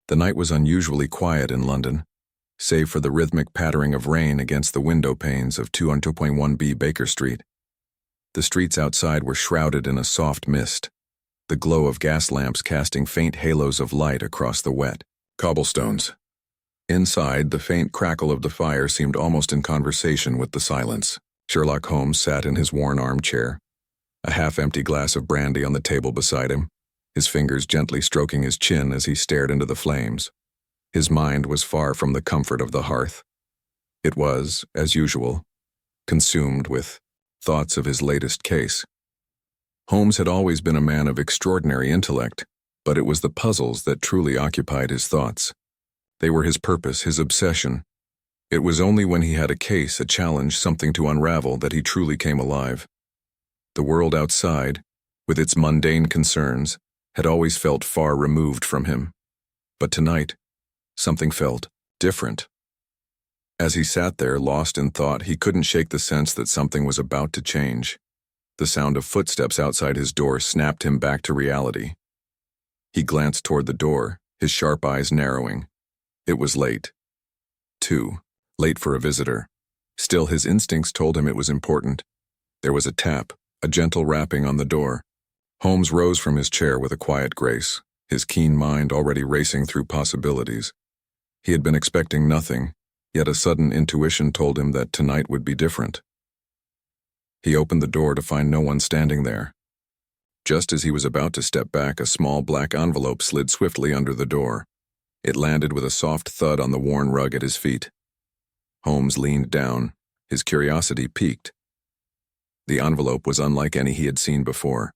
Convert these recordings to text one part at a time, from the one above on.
The night was unusually quiet in London, save for the rhythmic pattering of rain against the window panes of 201B Baker Street. The streets outside were shrouded in a soft mist, the glow of gas lamps casting faint halos of light across the wet cobblestones. Inside, the faint crackle of the fire seemed almost in conversation with the silence. Sherlock Holmes sat in his worn armchair, a half-empty glass of brandy on the table beside him, his fingers gently stroking his chin as he stared into the flames. His mind was far from the comfort of the hearth. It was, as usual, consumed with thoughts of his latest case. Holmes had always been a man of extraordinary intellect, but it was the puzzles that truly occupied his thoughts. They were his purpose, his obsession. It was only when he had a case, a challenge, something to unravel, that he truly came alive. The world outside, with its mundane concerns, had always felt far removed from him. But tonight, something felt different. As he sat there, lost in thought, he couldn't shake the sense that something was about to change. The sound of footsteps outside his door snapped him back to reality. He glanced toward the door, his sharp eyes narrowing. It was late. Late for a visitor. Still, his instincts told him it was important. There was a tap, a gentle rapping on the door. Holmes rose from his chair with a quiet grace, his keen mind already racing through possibilities. He had been expecting nothing, yet a sudden intuition told him that tonight would be different. He opened the door to find no one standing there. Just as he was about to step back, a small black envelope slid swiftly under the door. It landed with a soft thud on the worn rug at his feet. Holmes leaned down, his curiosity piqued. The envelope was unlike any he had seen before.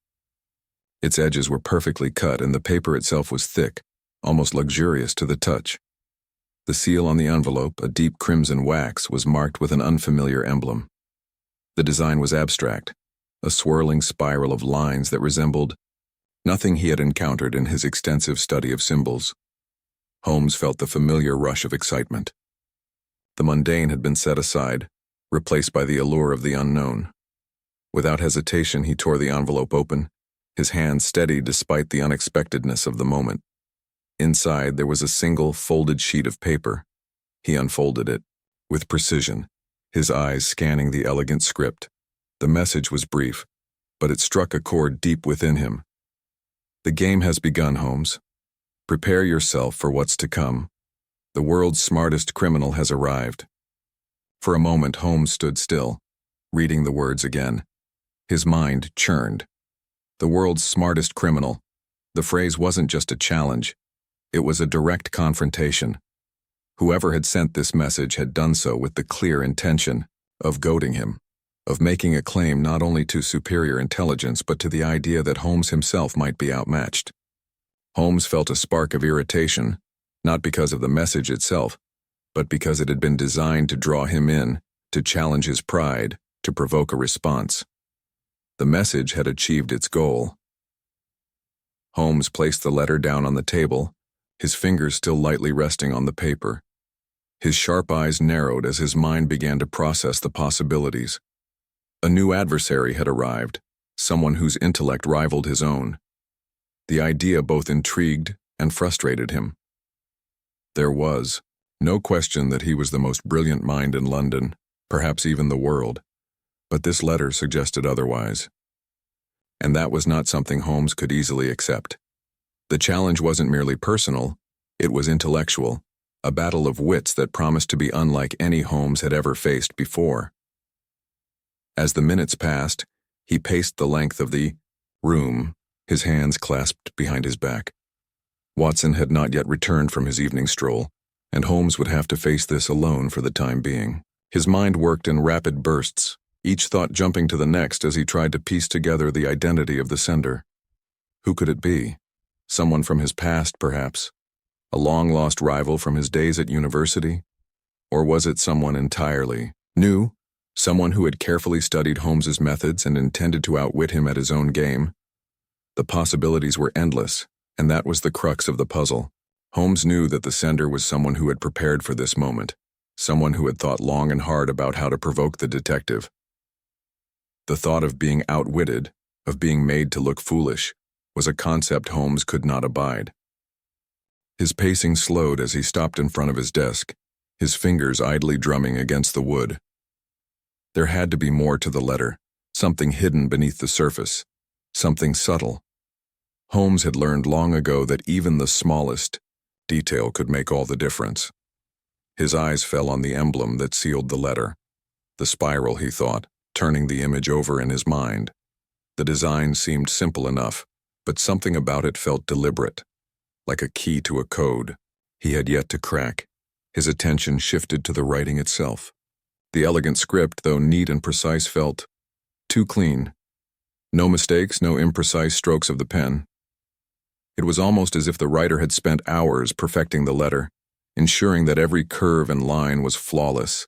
Its edges were perfectly cut, and the paper itself was thick, almost luxurious to the touch. The seal on the envelope, a deep crimson wax, was marked with an unfamiliar emblem. The design was abstract, a swirling spiral of lines that resembled nothing he had encountered in his extensive study of symbols. Holmes felt the familiar rush of excitement. The mundane had been set aside, replaced by the allure of the unknown. Without hesitation, he tore the envelope open, his hand steady despite the unexpectedness of the moment. Inside, there was a single, folded sheet of paper. He unfolded it, with precision, his eyes scanning the elegant script. The message was brief, but it struck a chord deep within him. "The game has begun, Holmes. Prepare yourself for what's to come. The world's smartest criminal has arrived." For a moment, Holmes stood still, reading the words again. His mind churned. The world's smartest criminal. The phrase wasn't just a challenge. It was a direct confrontation. Whoever had sent this message had done so with the clear intention of goading him, of making a claim not only to superior intelligence but to the idea that Holmes himself might be outmatched. Holmes felt a spark of irritation, not because of the message itself, but because it had been designed to draw him in, to challenge his pride, to provoke a response. The message had achieved its goal. Holmes placed the letter down on the table, his fingers still lightly resting on the paper. His sharp eyes narrowed as his mind began to process the possibilities. A new adversary had arrived, someone whose intellect rivaled his own. The idea both intrigued and frustrated him. There was no question that he was the most brilliant mind in London, perhaps even the world, but this letter suggested otherwise. And that was not something Holmes could easily accept. The challenge wasn't merely personal, it was intellectual, a battle of wits that promised to be unlike any Holmes had ever faced before. As the minutes passed, he paced the length of the room, his hands clasped behind his back. Watson had not yet returned from his evening stroll, and Holmes would have to face this alone for the time being. His mind worked in rapid bursts, each thought jumping to the next as he tried to piece together the identity of the sender. Who could it be? Someone from his past, perhaps? A long-lost rival from his days at university? Or was it someone entirely new? Someone who had carefully studied Holmes's methods and intended to outwit him at his own game? The possibilities were endless, and that was the crux of the puzzle. Holmes knew that the sender was someone who had prepared for this moment, someone who had thought long and hard about how to provoke the detective. The thought of being outwitted, of being made to look foolish, was a concept Holmes could not abide. His pacing slowed as he stopped in front of his desk, his fingers idly drumming against the wood. There had to be more to the letter, something hidden beneath the surface, something subtle. Holmes had learned long ago that even the smallest detail could make all the difference. His eyes fell on the emblem that sealed the letter. The spiral, he thought, turning the image over in his mind. The design seemed simple enough, but something about it felt deliberate, like a key to a code he had yet to crack. His attention shifted to the writing itself. The elegant script, though neat and precise, felt too clean. No mistakes, no imprecise strokes of the pen. It was almost as if the writer had spent hours perfecting the letter, ensuring that every curve and line was flawless.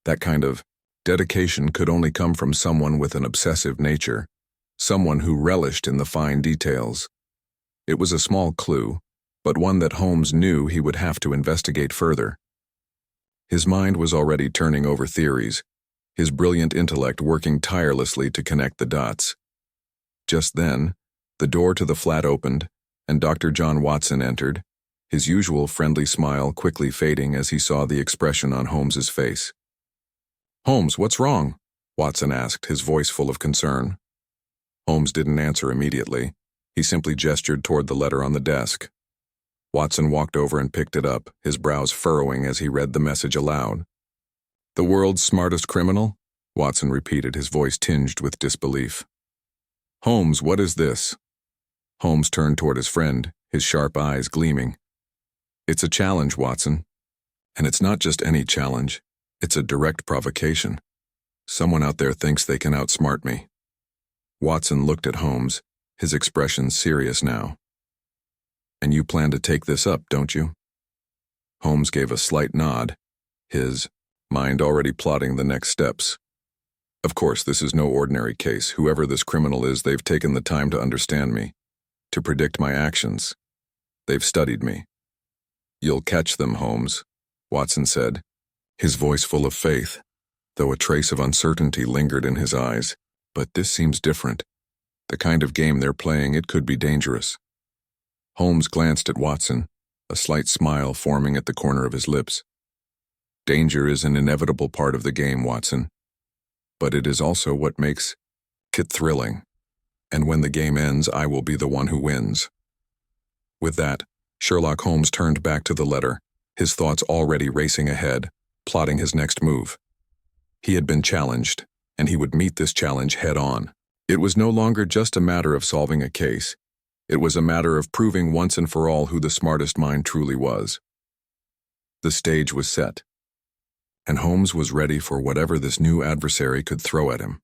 That kind of dedication could only come from someone with an obsessive nature, someone who relished in the fine details. It was a small clue, but one that Holmes knew he would have to investigate further. His mind was already turning over theories, his brilliant intellect working tirelessly to connect the dots. Just then, the door to the flat opened, and Dr. John Watson entered, his usual friendly smile quickly fading as he saw the expression on Holmes's face. "Holmes, what's wrong?" Watson asked, his voice full of concern. Holmes didn't answer immediately. He simply gestured toward the letter on the desk. Watson walked over and picked it up, his brows furrowing as he read the message aloud. "The world's smartest criminal?" Watson repeated, his voice tinged with disbelief. "Holmes, what is this?" Holmes turned toward his friend, his sharp eyes gleaming. "It's a challenge, Watson. And it's not just any challenge. It's a direct provocation. Someone out there thinks they can outsmart me." Watson looked at Holmes, his expression serious now. "And you plan to take this up, don't you?" Holmes gave a slight nod, his mind already plotting the next steps. "Of course, this is no ordinary case. Whoever this criminal is, they've taken the time to understand me, to predict my actions. They've studied me." "You'll catch them, Holmes," Watson said, his voice full of faith, though a trace of uncertainty lingered in his eyes. "But this seems different. The kind of game they're playing, it could be dangerous." Holmes glanced at Watson, a slight smile forming at the corner of his lips. "Danger is an inevitable part of the game, Watson. But it is also what makes it thrilling. And when the game ends, I will be the one who wins." With that, Sherlock Holmes turned back to the letter, his thoughts already racing ahead, plotting his next move. He had been challenged, and he would meet this challenge head-on. It was no longer just a matter of solving a case. It was a matter of proving once and for all who the smartest mind truly was. The stage was set, and Holmes was ready for whatever this new adversary could throw at him.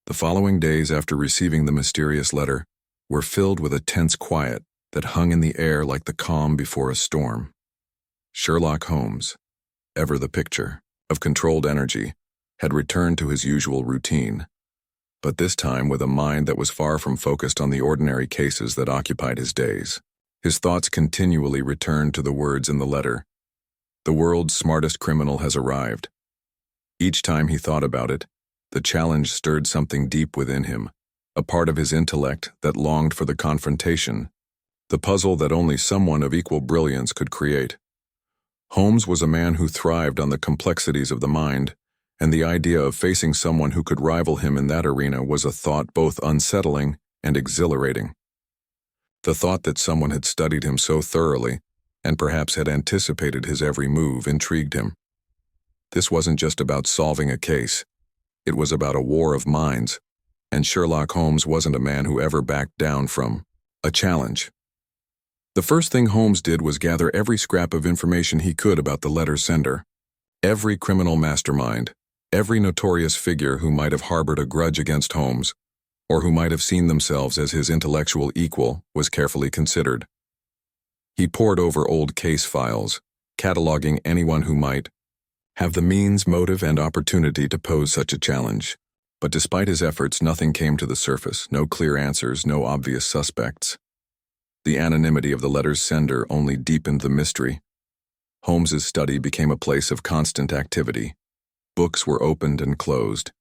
The following days after receiving the mysterious letter were filled with a tense quiet that hung in the air like the calm before a storm. Sherlock Holmes, ever the picture of controlled energy, had returned to his usual routine, but this time with a mind that was far from focused on the ordinary cases that occupied his days. His thoughts continually returned to the words in the letter. "The world's smartest criminal has arrived." Each time he thought about it, the challenge stirred something deep within him, a part of his intellect that longed for the confrontation, the puzzle that only someone of equal brilliance could create. Holmes was a man who thrived on the complexities of the mind, and the idea of facing someone who could rival him in that arena was a thought both unsettling and exhilarating. The thought that someone had studied him so thoroughly, and perhaps had anticipated his every move, intrigued him. This wasn't just about solving a case. It was about a war of minds, and Sherlock Holmes wasn't a man who ever backed down from a challenge. The first thing Holmes did was gather every scrap of information he could about the letter's sender. Every criminal mastermind, every notorious figure who might have harbored a grudge against Holmes, or who might have seen themselves as his intellectual equal, was carefully considered. He pored over old case files, cataloging anyone who might have the means, motive, and opportunity to pose such a challenge. But despite his efforts, nothing came to the surface, no clear answers, no obvious suspects. The anonymity of the letter's sender only deepened the mystery. Holmes's study became a place of constant activity. Books were opened and closed.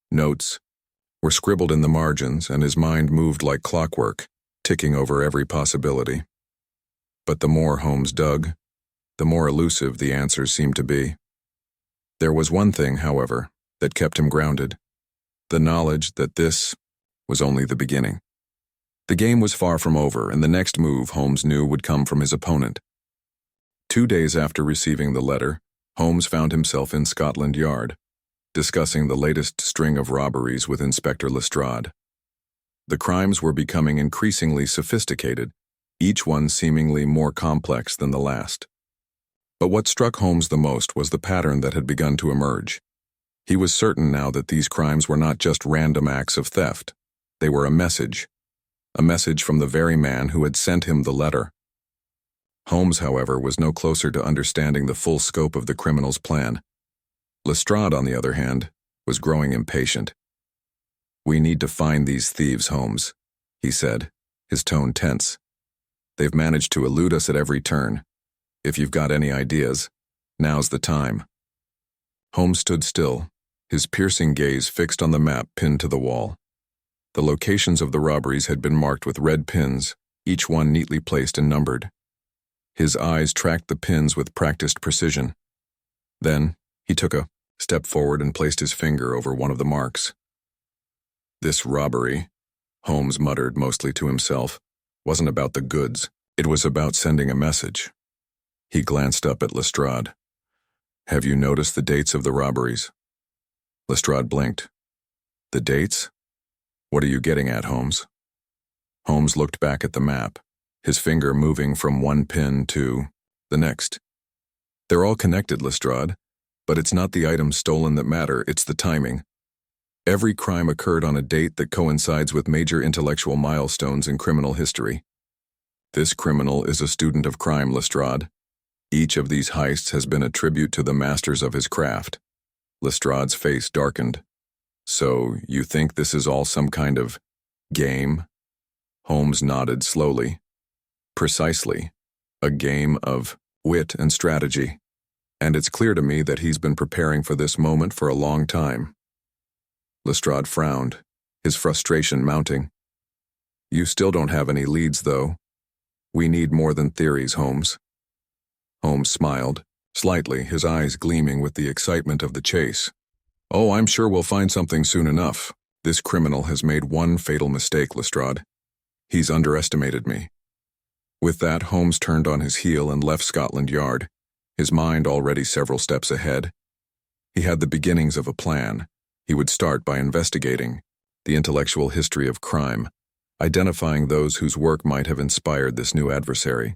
Notes were scribbled in the margins, and his mind moved like clockwork, ticking over every possibility. But the more Holmes dug, the more elusive the answers seemed to be. There was one thing, however, that kept him grounded: the knowledge that this was only the beginning. The game was far from over, and the next move, Holmes knew, would come from his opponent. 2 days after receiving the letter, Holmes found himself in Scotland Yard, discussing the latest string of robberies with Inspector Lestrade. The crimes were becoming increasingly sophisticated, each one seemingly more complex than the last. But what struck Holmes the most was the pattern that had begun to emerge. He was certain now that these crimes were not just random acts of theft. They were a message from the very man who had sent him the letter. Holmes, however, was no closer to understanding the full scope of the criminal's plan. Lestrade, on the other hand, was growing impatient. "We need to find these thieves, Holmes," he said, his tone tense. "They've managed to elude us at every turn. If you've got any ideas, now's the time." Holmes stood still, his piercing gaze fixed on the map pinned to the wall. The locations of the robberies had been marked with red pins, each one neatly placed and numbered. His eyes tracked the pins with practiced precision. Then, he took a step forward and placed his finger over one of the marks. "This robbery," Holmes muttered mostly to himself, "wasn't about the goods. It was about sending a message." He glanced up at Lestrade. "Have you noticed the dates of the robberies?" Lestrade blinked. "The dates? What are you getting at, Holmes?" Holmes looked back at the map, his finger moving from one pin to the next. "They're all connected, Lestrade, but it's not the items stolen that matter, it's the timing. Every crime occurred on a date that coincides with major intellectual milestones in criminal history. This criminal is a student of crime, Lestrade. Each of these heists has been a tribute to the masters of his craft." Lestrade's face darkened. "So, you think this is all some kind of game?" Holmes nodded slowly. "Precisely. A game of wit and strategy. And it's clear to me that he's been preparing for this moment for a long time." Lestrade frowned, his frustration mounting. "You still don't have any leads, though. We need more than theories, Holmes." Holmes smiled, slightly, his eyes gleaming with the excitement of the chase. "Oh, I'm sure we'll find something soon enough. This criminal has made one fatal mistake, Lestrade. He's underestimated me." With that, Holmes turned on his heel and left Scotland Yard, his mind already several steps ahead. He had the beginnings of a plan. He would start by investigating the intellectual history of crime, identifying those whose work might have inspired this new adversary.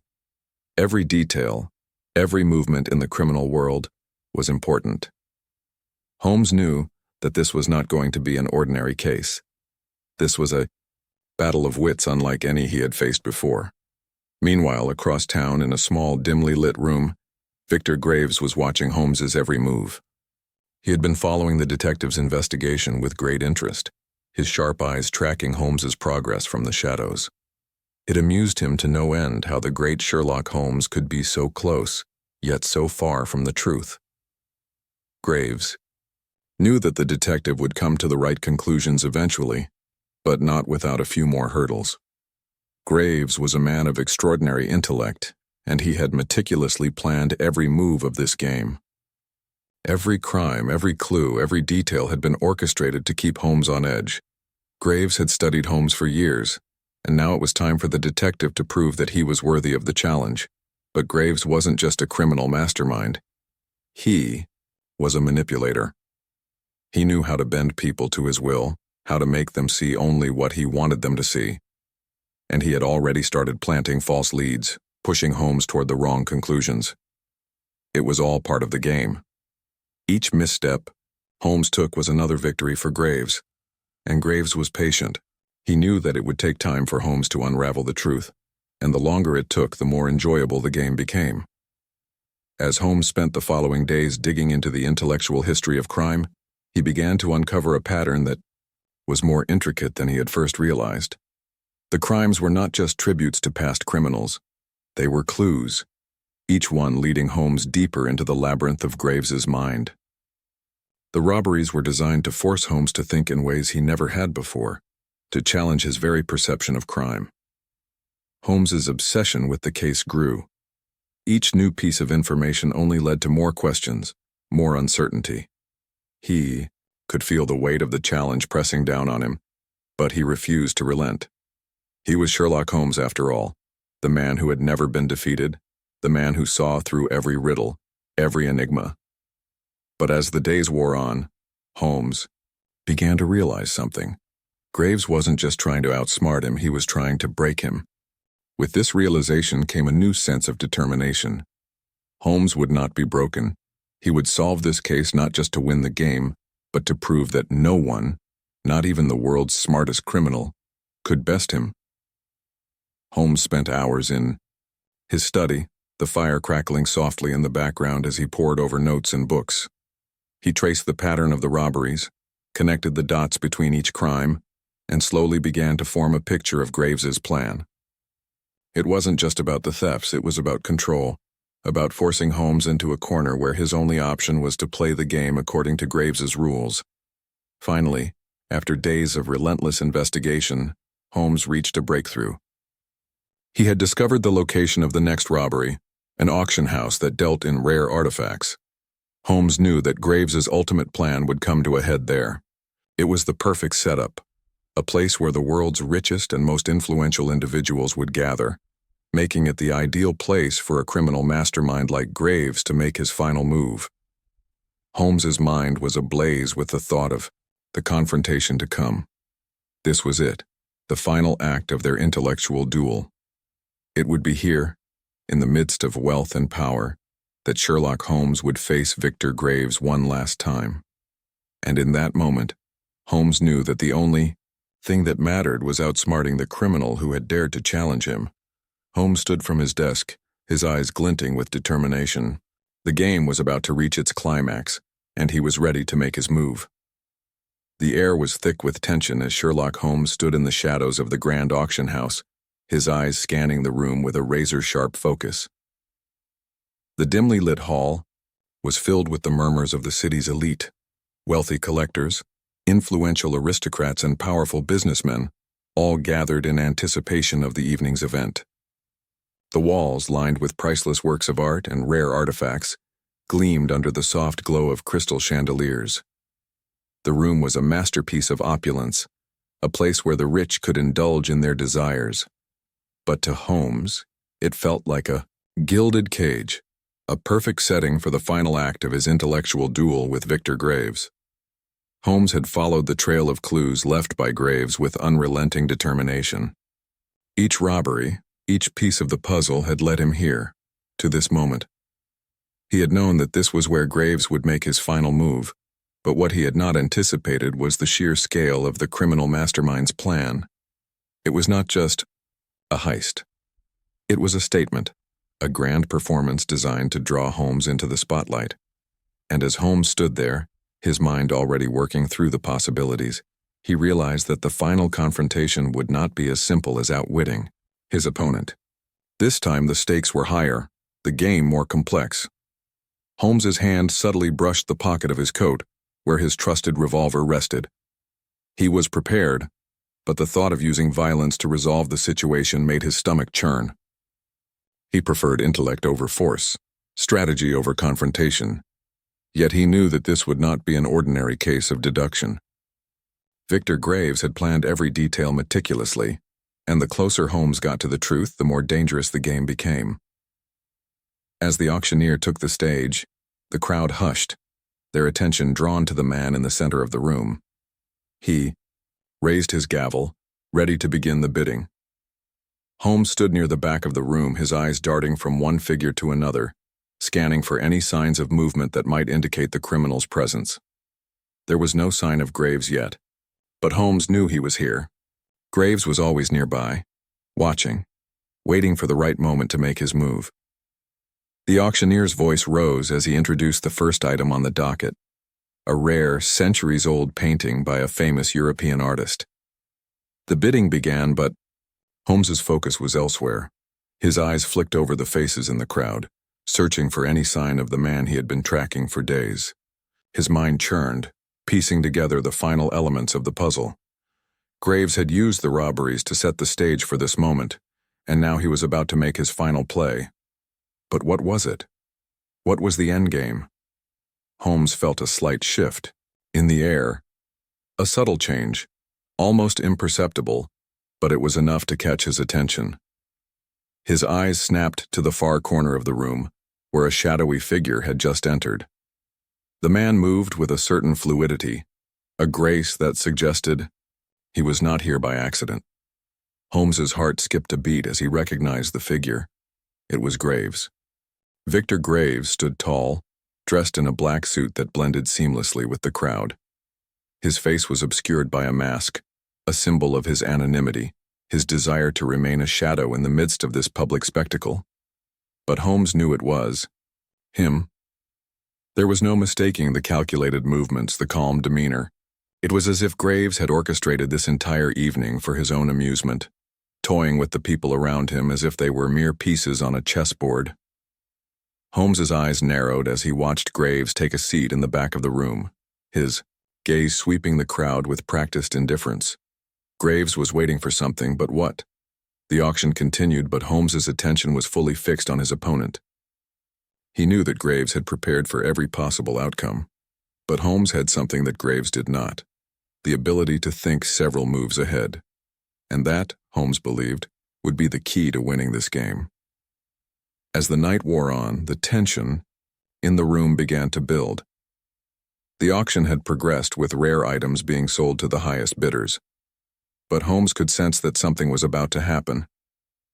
Every detail, every movement in the criminal world was important. Holmes knew that this was not going to be an ordinary case. This was a battle of wits unlike any he had faced before. Meanwhile, across town in a small, dimly lit room, Victor Graves was watching Holmes's every move. He had been following the detective's investigation with great interest, his sharp eyes tracking Holmes's progress from the shadows. It amused him to no end how the great Sherlock Holmes could be so close, yet so far from the truth. Graves knew that the detective would come to the right conclusions eventually, but not without a few more hurdles. Graves was a man of extraordinary intellect, and he had meticulously planned every move of this game. Every crime, every clue, every detail had been orchestrated to keep Holmes on edge. Graves had studied Holmes for years, and now it was time for the detective to prove that he was worthy of the challenge. But Graves wasn't just a criminal mastermind. He was a manipulator. He knew how to bend people to his will, how to make them see only what he wanted them to see. And he had already started planting false leads, pushing Holmes toward the wrong conclusions. It was all part of the game. Each misstep Holmes took was another victory for Graves, and Graves was patient. He knew that it would take time for Holmes to unravel the truth, and the longer it took, the more enjoyable the game became. As Holmes spent the following days digging into the intellectual history of crime, he began to uncover a pattern that was more intricate than he had first realized. The crimes were not just tributes to past criminals. They were clues, each one leading Holmes deeper into the labyrinth of Graves's mind. The robberies were designed to force Holmes to think in ways he never had before, to challenge his very perception of crime. Holmes's obsession with the case grew. Each new piece of information only led to more questions, more uncertainty. He could feel the weight of the challenge pressing down on him, but he refused to relent. He was Sherlock Holmes after all, the man who had never been defeated, the man who saw through every riddle, every enigma. But as the days wore on, Holmes began to realize something. Graves wasn't just trying to outsmart him, he was trying to break him. With this realization came a new sense of determination. Holmes would not be broken. He would solve this case not just to win the game, but to prove that no one, not even the world's smartest criminal, could best him. Holmes spent hours in his study, the fire crackling softly in the background as he pored over notes and books. He traced the pattern of the robberies, connected the dots between each crime, and slowly began to form a picture of Graves's plan. It wasn't just about the thefts, it was about control, about forcing Holmes into a corner where his only option was to play the game according to Graves's rules. Finally, after days of relentless investigation, Holmes reached a breakthrough. He had discovered the location of the next robbery, an auction house that dealt in rare artifacts. Holmes knew that Graves's ultimate plan would come to a head there. It was the perfect setup, a place where the world's richest and most influential individuals would gather, making it the ideal place for a criminal mastermind like Graves to make his final move. Holmes's mind was ablaze with the thought of the confrontation to come. This was it, the final act of their intellectual duel. It would be here, in the midst of wealth and power, that Sherlock Holmes would face Victor Graves one last time. And in that moment, Holmes knew that the only thing that mattered was outsmarting the criminal who had dared to challenge him. Holmes stood from his desk, his eyes glinting with determination. The game was about to reach its climax, and he was ready to make his move. The air was thick with tension as Sherlock Holmes stood in the shadows of the grand auction house, his eyes scanning the room with a razor-sharp focus. The dimly lit hall was filled with the murmurs of the city's elite, wealthy collectors, influential aristocrats, and powerful businessmen, all gathered in anticipation of the evening's event. The walls, lined with priceless works of art and rare artifacts, gleamed under the soft glow of crystal chandeliers. The room was a masterpiece of opulence, a place where the rich could indulge in their desires. But to Holmes, it felt like a gilded cage, a perfect setting for the final act of his intellectual duel with Victor Graves. Holmes had followed the trail of clues left by Graves with unrelenting determination. Each robbery, each piece of the puzzle had led him here, to this moment. He had known that this was where Graves would make his final move, but what he had not anticipated was the sheer scale of the criminal mastermind's plan. It was not just a heist. It was a statement, a grand performance designed to draw Holmes into the spotlight. And as Holmes stood there, his mind already working through the possibilities, he realized that the final confrontation would not be as simple as outwitting his opponent. This time the stakes were higher, the game more complex. Holmes's hand subtly brushed the pocket of his coat, where his trusted revolver rested. He was prepared, but the thought of using violence to resolve the situation made his stomach churn. He preferred intellect over force, strategy over confrontation. Yet he knew that this would not be an ordinary case of deduction. Victor Graves had planned every detail meticulously, and the closer Holmes got to the truth, the more dangerous the game became. As the auctioneer took the stage, the crowd hushed, their attention drawn to the man in the center of the room. He raised his gavel, ready to begin the bidding. Holmes stood near the back of the room, his eyes darting from one figure to another, scanning for any signs of movement that might indicate the criminal's presence. There was no sign of Graves yet, but Holmes knew he was here. Graves was always nearby, watching, waiting for the right moment to make his move. The auctioneer's voice rose as he introduced the first item on the docket, a rare, centuries-old painting by a famous European artist. The bidding began, but Holmes's focus was elsewhere. His eyes flicked over the faces in the crowd, searching for any sign of the man he had been tracking for days. His mind churned, piecing together the final elements of the puzzle. Graves had used the robberies to set the stage for this moment, and now he was about to make his final play. But what was it? What was the endgame? Holmes felt a slight shift. In the air. A subtle change, almost imperceptible, but it was enough to catch his attention. His eyes snapped to the far corner of the room, where a shadowy figure had just entered. The man moved with a certain fluidity, a grace that suggested he was not here by accident. Holmes's heart skipped a beat as he recognized the figure. It was Graves. Victor Graves stood tall, dressed in a black suit that blended seamlessly with the crowd. His face was obscured by a mask, a symbol of his anonymity, his desire to remain a shadow in the midst of this public spectacle. But Holmes knew it was him. There was no mistaking the calculated movements, the calm demeanor. It was as if Graves had orchestrated this entire evening for his own amusement, toying with the people around him as if they were mere pieces on a chessboard. Holmes's eyes narrowed as he watched Graves take a seat in the back of the room, his gaze sweeping the crowd with practiced indifference. Graves was waiting for something, but what? The auction continued, but Holmes's attention was fully fixed on his opponent. He knew that Graves had prepared for every possible outcome, but Holmes had something that Graves did not, the ability to think several moves ahead. And that, Holmes believed, would be the key to winning this game. As the night wore on, the tension in the room began to build. The auction had progressed, with rare items being sold to the highest bidders. But Holmes could sense that something was about to happen,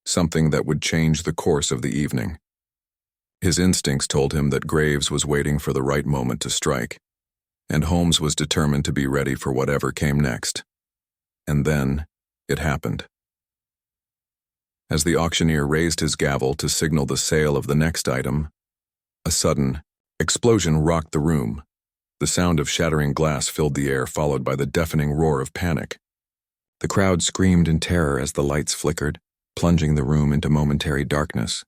something that would change the course of the evening. His instincts told him that Graves was waiting for the right moment to strike, and Holmes was determined to be ready for whatever came next. And then, it happened. As the auctioneer raised his gavel to signal the sale of the next item, a sudden explosion rocked the room. The sound of shattering glass filled the air, followed by the deafening roar of panic. The crowd screamed in terror as the lights flickered, plunging the room into momentary darkness.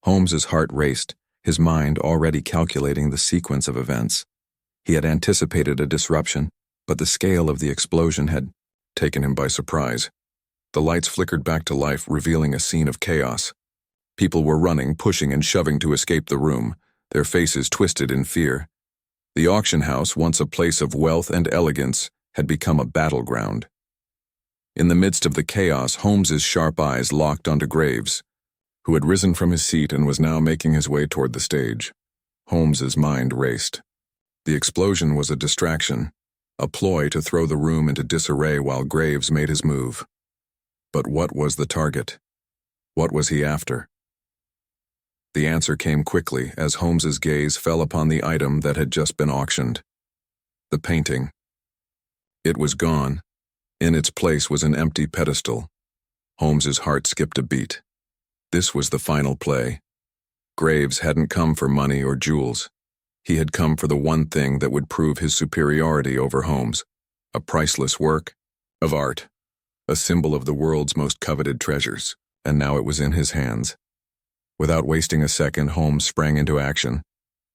Holmes's heart raced, his mind already calculating the sequence of events. He had anticipated a disruption, but the scale of the explosion had taken him by surprise. The lights flickered back to life, revealing a scene of chaos. People were running, pushing, and shoving to escape the room, their faces twisted in fear. The auction house, once a place of wealth and elegance, had become a battleground. In the midst of the chaos, Holmes's sharp eyes locked onto Graves, who had risen from his seat and was now making his way toward the stage. Holmes's mind raced. The explosion was a distraction, a ploy to throw the room into disarray while Graves made his move. But what was the target? What was he after? The answer came quickly as Holmes's gaze fell upon the item that had just been auctioned. The painting. It was gone. In its place was an empty pedestal. Holmes's heart skipped a beat. This was the final play. Graves hadn't come for money or jewels. He had come for the one thing that would prove his superiority over Holmes, a priceless work of art, a symbol of the world's most coveted treasures, and now it was in his hands. Without wasting a second, Holmes sprang into action.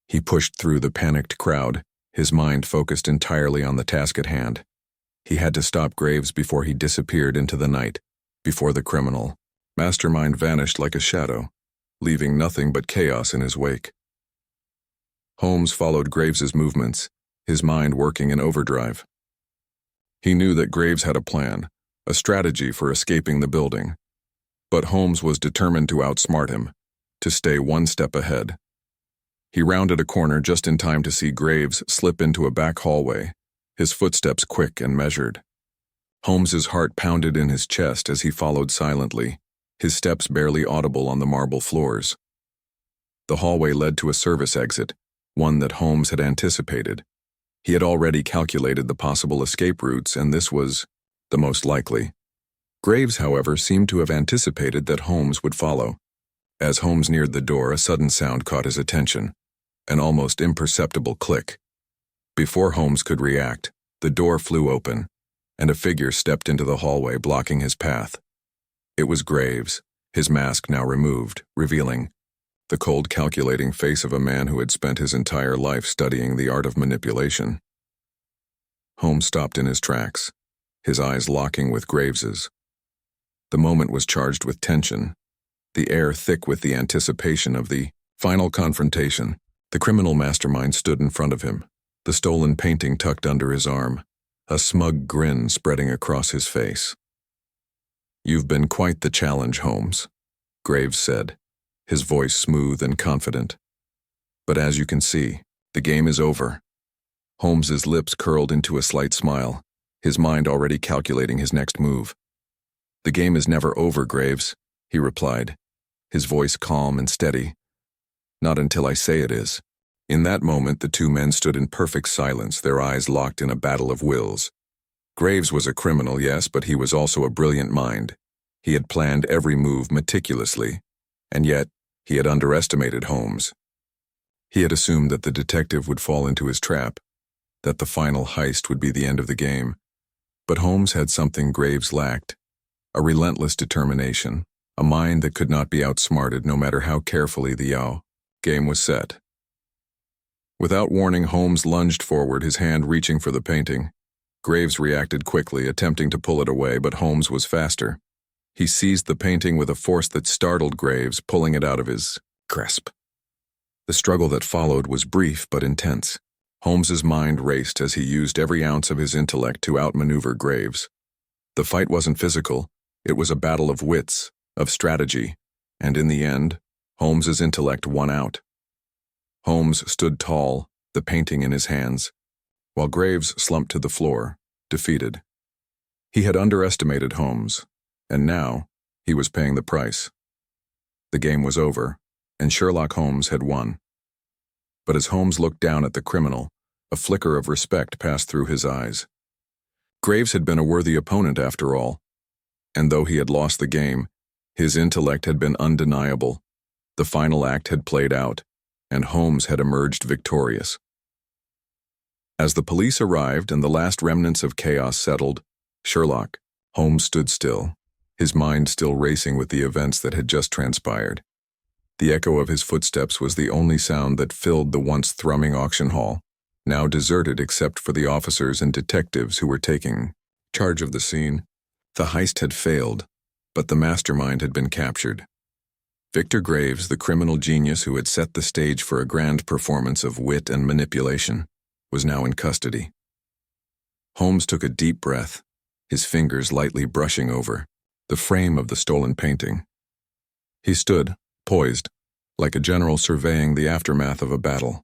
He pushed through the panicked crowd, his mind focused entirely on the task at hand. He had to stop Graves before he disappeared into the night, before the criminal mastermind vanished like a shadow, leaving nothing but chaos in his wake. Holmes followed Graves's movements, his mind working in overdrive. He knew that Graves had a plan, a strategy for escaping the building. But Holmes was determined to outsmart him, to stay one step ahead. He rounded a corner just in time to see Graves slip into a back hallway, his footsteps quick and measured. Holmes's heart pounded in his chest as he followed silently, his steps barely audible on the marble floors. The hallway led to a service exit, one that Holmes had anticipated. He had already calculated the possible escape routes, and this was the most likely. Graves, however, seemed to have anticipated that Holmes would follow. As Holmes neared the door, a sudden sound caught his attention, an almost imperceptible click. Before Holmes could react, the door flew open, and a figure stepped into the hallway, blocking his path. It was Graves, his mask now removed, revealing the cold, calculating face of a man who had spent his entire life studying the art of manipulation. Holmes stopped in his tracks, his eyes locking with Graves's. The moment was charged with tension, the air thick with the anticipation of the final confrontation. The criminal mastermind stood in front of him, the stolen painting tucked under his arm, a smug grin spreading across his face. "You've been quite the challenge, Holmes," Graves said, his voice smooth and confident. "But as you can see, the game is over." Holmes's lips curled into a slight smile, his mind already calculating his next move. "The game is never over, Graves," he replied, his voice calm and steady. "Not until I say it is." In that moment, the two men stood in perfect silence, their eyes locked in a battle of wills. Graves was a criminal, yes, but he was also a brilliant mind. He had planned every move meticulously, and yet he had underestimated Holmes. He had assumed that the detective would fall into his trap, that the final heist would be the end of the game. But Holmes had something Graves lacked, a relentless determination, a mind that could not be outsmarted no matter how carefully the game was set. Without warning, Holmes lunged forward, his hand reaching for the painting. Graves reacted quickly, attempting to pull it away, but Holmes was faster. He seized the painting with a force that startled Graves, pulling it out of his grasp. The struggle that followed was brief but intense. Holmes's mind raced as he used every ounce of his intellect to outmaneuver Graves. The fight wasn't physical, it was a battle of wits, of strategy, and in the end, Holmes's intellect won out. Holmes stood tall, the painting in his hands, while Graves slumped to the floor, defeated. He had underestimated Holmes, and now he was paying the price. The game was over, and Sherlock Holmes had won. But as Holmes looked down at the criminal, a flicker of respect passed through his eyes. Graves had been a worthy opponent after all, and though he had lost the game, his intellect had been undeniable. The final act had played out, and Holmes had emerged victorious. As the police arrived and the last remnants of chaos settled, Sherlock Holmes stood still, his mind still racing with the events that had just transpired. The echo of his footsteps was the only sound that filled the once thrumming auction hall, now deserted except for the officers and detectives who were taking charge of the scene. The heist had failed, but the mastermind had been captured. Victor Graves, the criminal genius who had set the stage for a grand performance of wit and manipulation, was now in custody. Holmes took a deep breath, his fingers lightly brushing over the frame of the stolen painting. He stood, poised, like a general surveying the aftermath of a battle.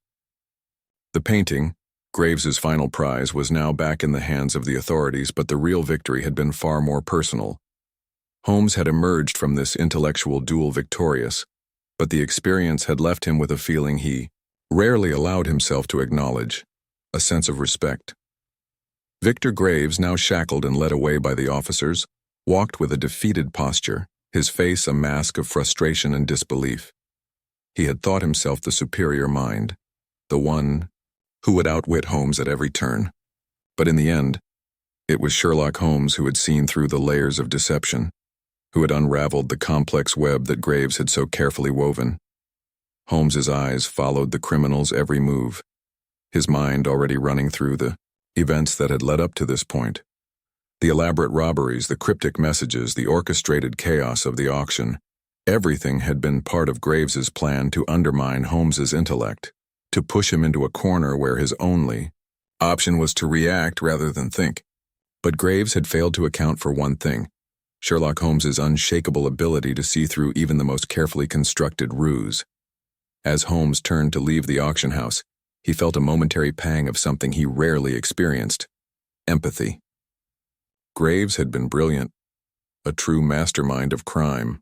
The painting, Graves's final prize, was now back in the hands of the authorities, but the real victory had been far more personal. Holmes had emerged from this intellectual duel victorious, but the experience had left him with a feeling he rarely allowed himself to acknowledge, a sense of respect. Victor Graves, now shackled and led away by the officers, walked with a defeated posture, his face a mask of frustration and disbelief. He had thought himself the superior mind, the one who would outwit Holmes at every turn. But in the end, it was Sherlock Holmes who had seen through the layers of deception, who had unraveled the complex web that Graves had so carefully woven. Holmes's eyes followed the criminal's every move, his mind already running through the events that had led up to this point. The elaborate robberies, the cryptic messages, the orchestrated chaos of the auction, everything had been part of Graves's plan to undermine Holmes's intellect, to push him into a corner where his only option was to react rather than think. But Graves had failed to account for one thing: Sherlock Holmes's unshakable ability to see through even the most carefully constructed ruse. As Holmes turned to leave the auction house, he felt a momentary pang of something he rarely experienced: empathy. Graves had been brilliant, a true mastermind of crime,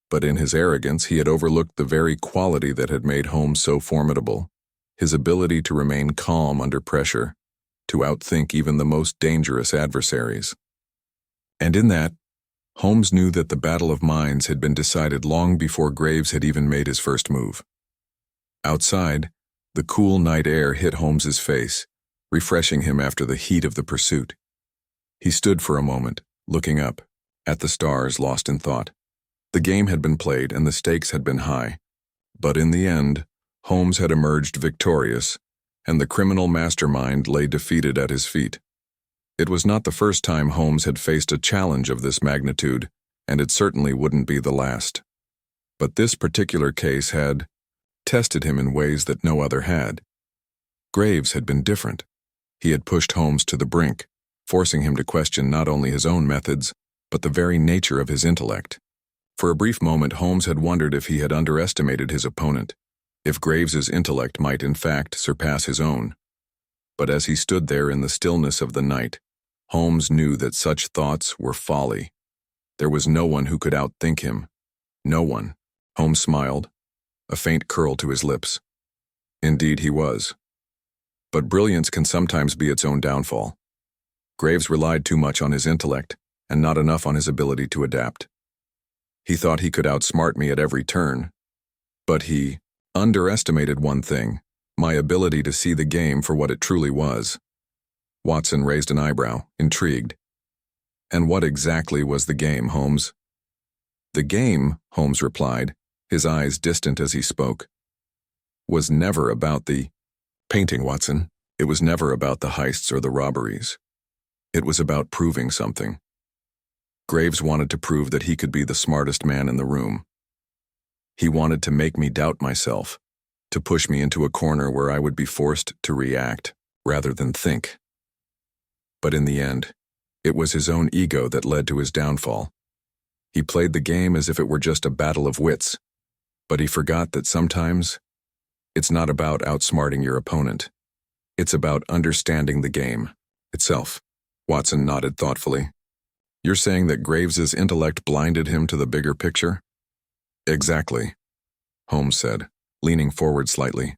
but in his arrogance he had overlooked the very quality that had made Holmes so formidable: his ability to remain calm under pressure, to outthink even the most dangerous adversaries. And in that, Holmes knew that the battle of minds had been decided long before Graves had even made his first move. Outside, the cool night air hit Holmes's face, refreshing him after the heat of the pursuit. He stood for a moment, looking up, at the stars, lost in thought. The game had been played and the stakes had been high, but in the end, Holmes had emerged victorious, and the criminal mastermind lay defeated at his feet. It was not the first time Holmes had faced a challenge of this magnitude, and it certainly wouldn't be the last. But this particular case had tested him in ways that no other had. Graves had been different. He had pushed Holmes to the brink, forcing him to question not only his own methods, but the very nature of his intellect. For a brief moment, Holmes had wondered if he had underestimated his opponent, if Graves's intellect might in fact surpass his own. But as he stood there in the stillness of the night, Holmes knew that such thoughts were folly. There was no one who could outthink him. No one. Holmes smiled, a faint curl to his lips. Indeed he was. But brilliance can sometimes be its own downfall. Graves relied too much on his intellect, and not enough on his ability to adapt. He thought he could outsmart me at every turn. But he underestimated one thing, my ability to see the game for what it truly was. Watson raised an eyebrow, intrigued. And what exactly was the game, Holmes? The game, Holmes replied, his eyes distant as he spoke, was never about the painting, Watson. It was never about the heists or the robberies. It was about proving something. Graves wanted to prove that he could be the smartest man in the room. He wanted to make me doubt myself, to push me into a corner where I would be forced to react rather than think. But in the end, it was his own ego that led to his downfall. He played the game as if it were just a battle of wits, but he forgot that sometimes it's not about outsmarting your opponent. It's about understanding the game itself. Watson nodded thoughtfully. You're saying that Graves's intellect blinded him to the bigger picture? Exactly, Holmes said, leaning forward slightly.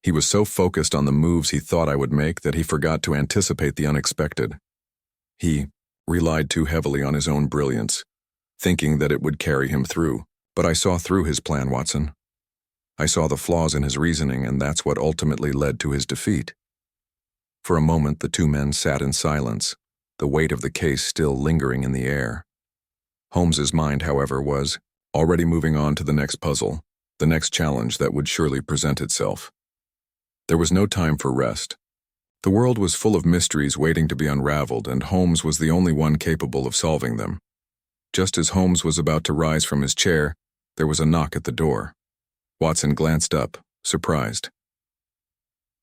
He was so focused on the moves he thought I would make that he forgot to anticipate the unexpected. He relied too heavily on his own brilliance, thinking that it would carry him through. But I saw through his plan, Watson. I saw the flaws in his reasoning, and that's what ultimately led to his defeat. For a moment, the two men sat in silence, the weight of the case still lingering in the air. Holmes's mind, however, was already moving on to the next puzzle, the next challenge that would surely present itself. There was no time for rest. The world was full of mysteries waiting to be unraveled, and Holmes was the only one capable of solving them. Just as Holmes was about to rise from his chair, there was a knock at the door. Watson glanced up, surprised.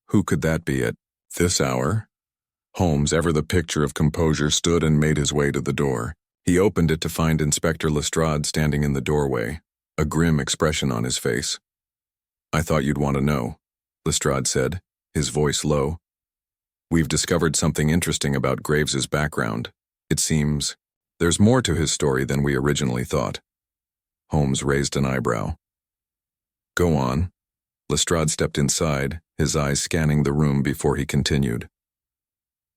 Who could that be at this hour? Holmes, ever the picture of composure, stood and made his way to the door. He opened it to find Inspector Lestrade standing in the doorway, a grim expression on his face. I thought you'd want to know, Lestrade said, his voice low. We've discovered something interesting about Graves's background. It seems there's more to his story than we originally thought. Holmes raised an eyebrow. Go on. Lestrade stepped inside, his eyes scanning the room before he continued.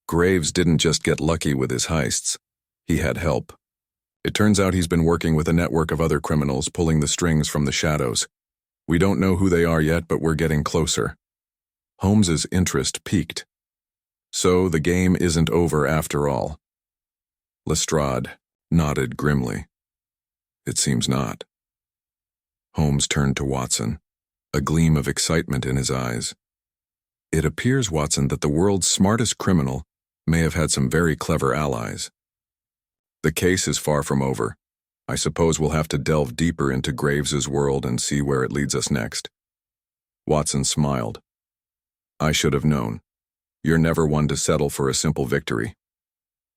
Graves didn't just get lucky with his heists. He had help. It turns out he's been working with a network of other criminals pulling the strings from the shadows. We don't know who they are yet, but we're getting closer. Holmes's interest piqued. So the game isn't over after all. Lestrade nodded grimly. It seems not. Holmes turned to Watson, a gleam of excitement in his eyes. It appears, Watson, that the world's smartest criminal may have had some very clever allies. The case is far from over. I suppose we'll have to delve deeper into Graves's world and see where it leads us next. Watson smiled. I should have known. You're never one to settle for a simple victory.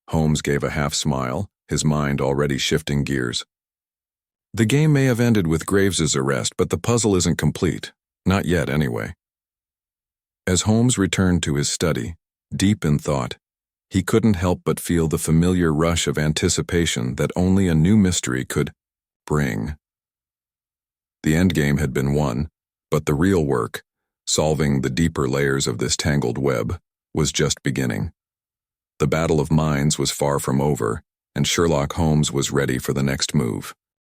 Holmes gave a half smile, his mind already shifting gears. The game may have ended with Graves's arrest, but the puzzle isn't complete. Not yet, anyway. As Holmes returned to his study, deep in thought, he couldn't help but feel the familiar rush of anticipation that only a new mystery could bring. The endgame had been won, but the real work, solving the deeper layers of this tangled web, was just beginning. The battle of minds was far from over, and Sherlock Holmes was ready for the next move.